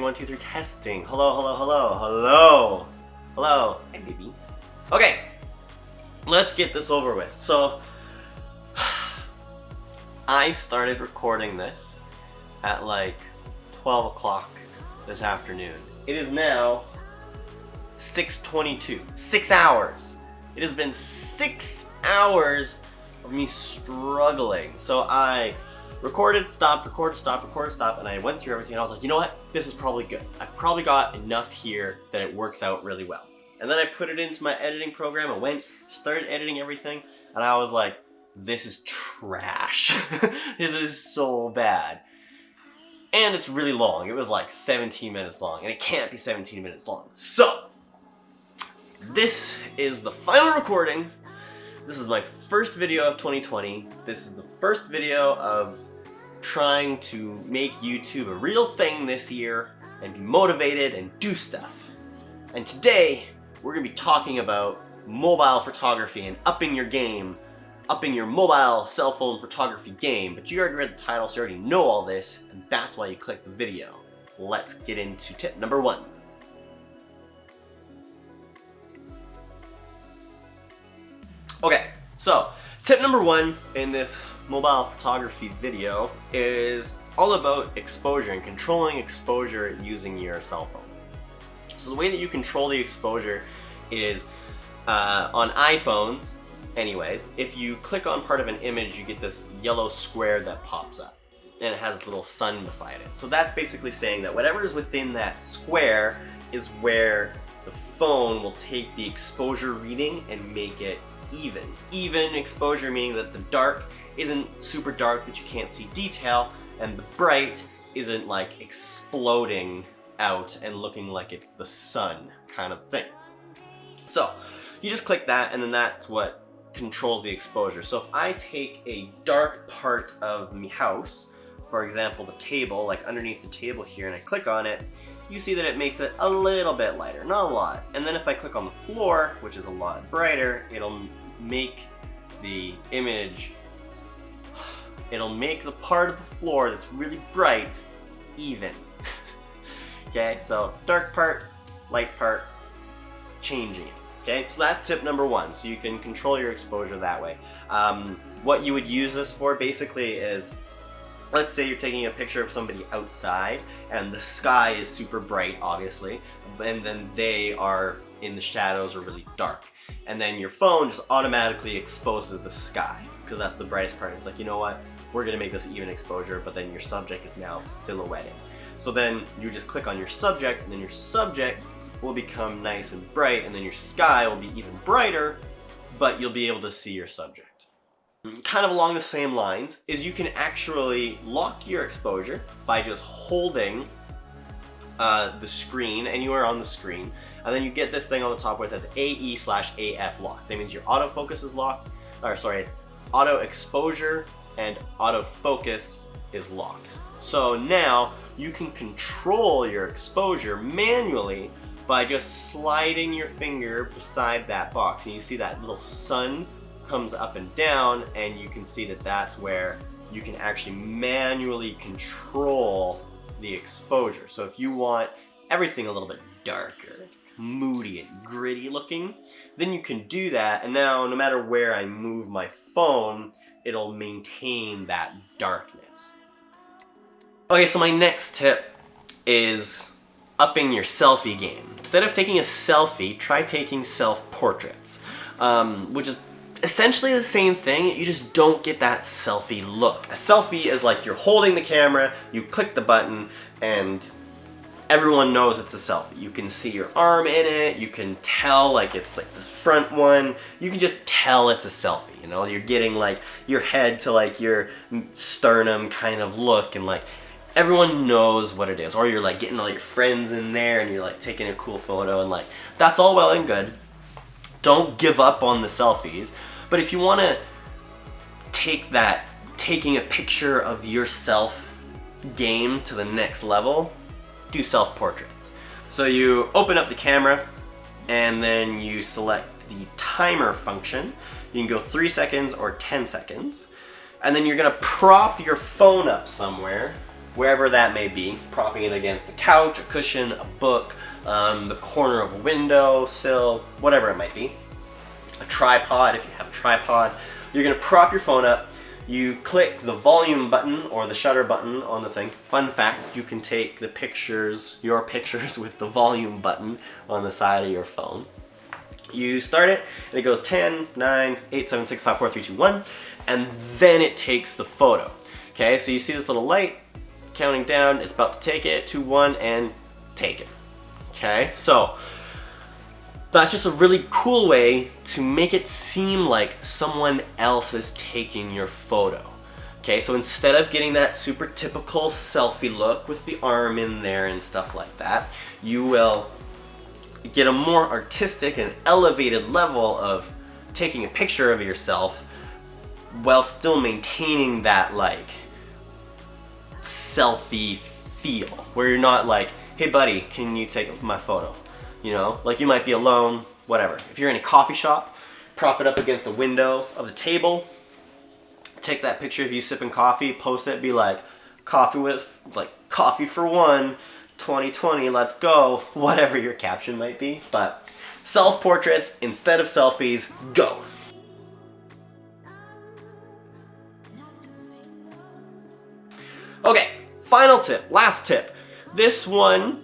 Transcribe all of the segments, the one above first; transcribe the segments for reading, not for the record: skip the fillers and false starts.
1, 2, 3, testing. Hello, hello, hello, hello. Hello. Hey, baby. Okay, let's get this over with. So, I started recording this at like 12 o'clock this afternoon. It is now 6:22. 6 hours. It has been 6 hours of me struggling. So I recorded, stopped, recorded, stopped, recorded, stopped, and I went through everything and I was like, you know what? This is probably good. I've probably got enough here that it works out really well. And then I put it into my editing program. I started editing everything, and I was like, this is trash. This is so bad. And it's really long. It was like 17 minutes long, and it can't be 17 minutes long. So, this is the final recording. This is my first video of 2020. This is the first video of trying to make YouTube a real thing this year and be motivated and do stuff. And today, we're gonna be talking about mobile photography and upping your game, upping your mobile cell phone photography game. But you already read the title, so you already know all this, and that's why you clicked the video. Let's get into tip number 1. Okay, so tip number 1 in this mobile photography video is all about exposure and controlling exposure using your cell phone. So the way that you control the exposure is on iPhones, anyways, if you click on part of an image, you get this yellow square that pops up, and it has a little sun beside it. So that's basically saying that whatever is within that square is where the phone will take the exposure reading and make it even. Even exposure meaning that the dark isn't super dark that you can't see detail, and the bright isn't like exploding out and looking like it's the sun kind of thing. So you just click that, and then that's what controls the exposure. So if I take a dark part of my house, for example the table, like underneath the table here, and I click on it, you see that it makes it a little bit lighter, not a lot. And then if I click on the floor, which is a lot brighter, it'll make the image, it'll make the part of the floor that's really bright even. Okay, so dark part, light part, changing it. Okay, so that's tip number 1. So you can control your exposure that way. What you would use this for basically is, let's say you're taking a picture of somebody outside and the sky is super bright, obviously, and then they are in the shadows or really dark. And then your phone just automatically exposes the sky because that's the brightest part. It's like, you know what? We're gonna make this even exposure, but then your subject is now silhouetted. So then you just click on your subject, and then your subject will become nice and bright, and then your sky will be even brighter, but you'll be able to see your subject. Kind of along the same lines is you can actually lock your exposure by just holding the screen anywhere on the screen, and then you get this thing on the top where it says AE/AF lock. That means your autofocus is locked, or sorry, it's auto exposure and autofocus is locked. So now you can control your exposure manually by just sliding your finger beside that box, and you see that little sun comes up and down, and you can see that that's where you can actually manually control the exposure. So if you want everything a little bit darker, moody and gritty looking, then you can do that, and now no matter where I move my phone, it'll maintain that darkness. Okay, so my next tip is upping your selfie game. Instead of taking a selfie, try taking self-portraits, which is essentially the same thing, you just don't get that selfie look. A selfie is like you're holding the camera, you click the button, and everyone knows it's a selfie. You can see your arm in it, you can tell like it's like this front one, you can just tell it's a selfie, you know? You're getting like your head to like your sternum kind of look, and like everyone knows what it is. Or you're like getting all your friends in there and you're like taking a cool photo, and like that's all well and good. Don't give up on the selfies. But if you want to take that taking a picture of yourself game to the next level, do self-portraits. So you open up the camera and then you select the timer function. You can go 3 seconds or 10 seconds. And then you're gonna prop your phone up somewhere wherever that may be, propping it against the couch, a cushion, a book, the corner of a window sill, whatever it might be. A tripod, if you have a tripod. You're gonna prop your phone up. You click the volume button or the shutter button on the thing. Fun fact, you can take the pictures, your pictures, with the volume button on the side of your phone. You start it, and it goes 10, 9, 8, 7, 6, 5, 4, 3, 2, 1, and then it takes the photo. Okay, so you see this little light counting down. It's about to take it, 2, 1, and take it. Okay, so that's just a really cool way to make it seem like someone else is taking your photo. Okay, so instead of getting that super typical selfie look with the arm in there and stuff like that, you will get a more artistic and elevated level of taking a picture of yourself while still maintaining that like selfie feel, where you're not like, hey buddy, can you take my photo? You know, like you might be alone, whatever. If you're in a coffee shop, prop it up against the window of the table, take that picture of you sipping coffee, post it, be like, coffee for one, 2020, let's go, whatever your caption might be. But self-portraits instead of selfies, go. Okay, final tip, last tip. This one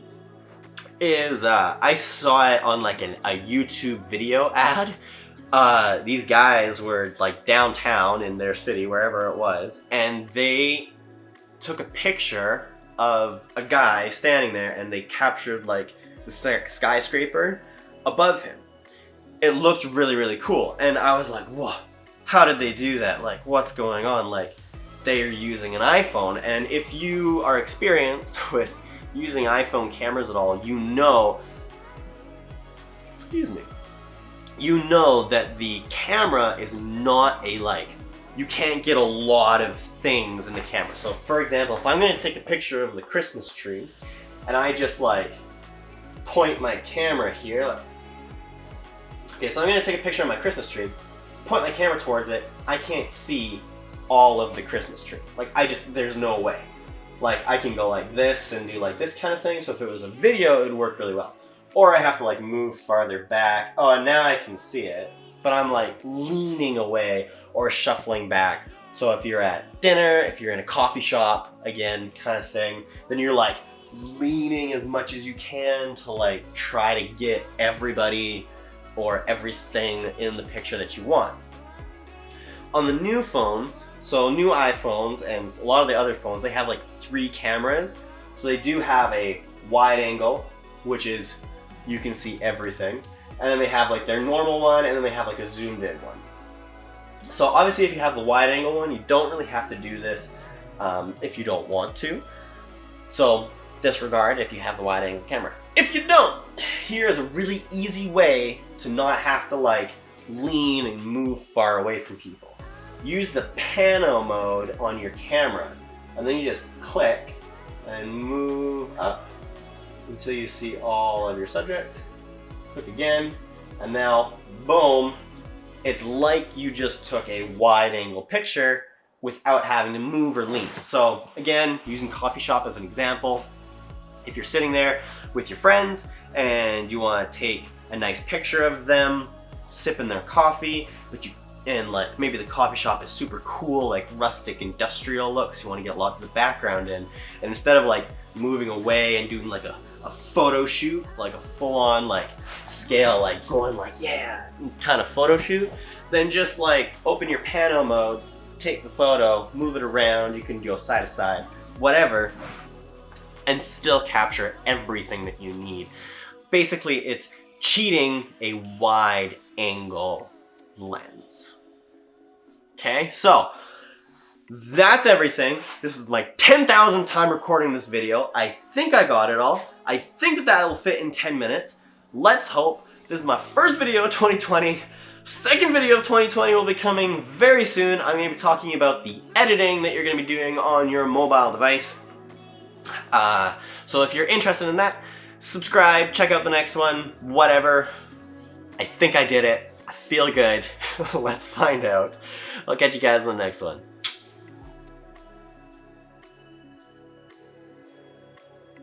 is, I saw it on like a YouTube video ad. These guys were like downtown in their city, wherever it was, and they took a picture of a guy standing there, and they captured like the skyscraper above him. It looked really, really cool, and I was like, whoa, how did they do that? Like, what's going on? Like, they are using an iPhone, and if you are experienced with using iPhone cameras at all, you know, you know that the camera is not a like, you can't get a lot of things in the camera. So for example, if I'm gonna take a picture of the Christmas tree and I just like point my camera here, like, okay, so I'm gonna take a picture of my Christmas tree, point my camera towards it, I can't see all of the Christmas tree. Like there's no way. Like I can go like this and do like this kind of thing. So if it was a video, it would work really well. Or I have to like move farther back. Oh, and now I can see it, but I'm like leaning away or shuffling back. So if you're at dinner, if you're in a coffee shop, again, kind of thing, then you're like leaning as much as you can to like try to get everybody or everything in the picture that you want. On the new phones, so new iPhones and a lot of the other phones, they have like 3 cameras. So they do have a wide angle, which is you can see everything. And then they have like their normal one, and then they have like a zoomed in one. So obviously if you have the wide angle one, you don't really have to do this if you don't want to. So disregard if you have the wide angle camera. If you don't, here's a really easy way to not have to like lean and move far away from people. Use the pano mode on your camera, and then you just click and move up until you see all of your subject. Click again, and now, boom, it's like you just took a wide angle picture without having to move or lean. So again, using coffee shop as an example, if you're sitting there with your friends and you want to take a nice picture of them sipping their coffee, and like maybe the coffee shop is super cool, like rustic industrial looks, you want to get lots of the background in, and instead of like moving away and doing like a photo shoot, like a full-on like scale, like going like yeah kind of photo shoot, then just like open your pano mode, take the photo, move it around, you can go side to side, whatever, and still capture everything that you need. Basically, it's cheating a wide angle lens. Okay, so that's everything. This is my 10,000th time recording this video. I think I got it all. I think that will fit in 10 minutes. Let's hope. This is my first video of 2020. Second video of 2020 will be coming very soon. I'm going to be talking about the editing that you're going to be doing on your mobile device. So if you're interested in that, subscribe, check out the next one, whatever. I think I did it. I feel good. Let's find out. I'll catch you guys in the next one.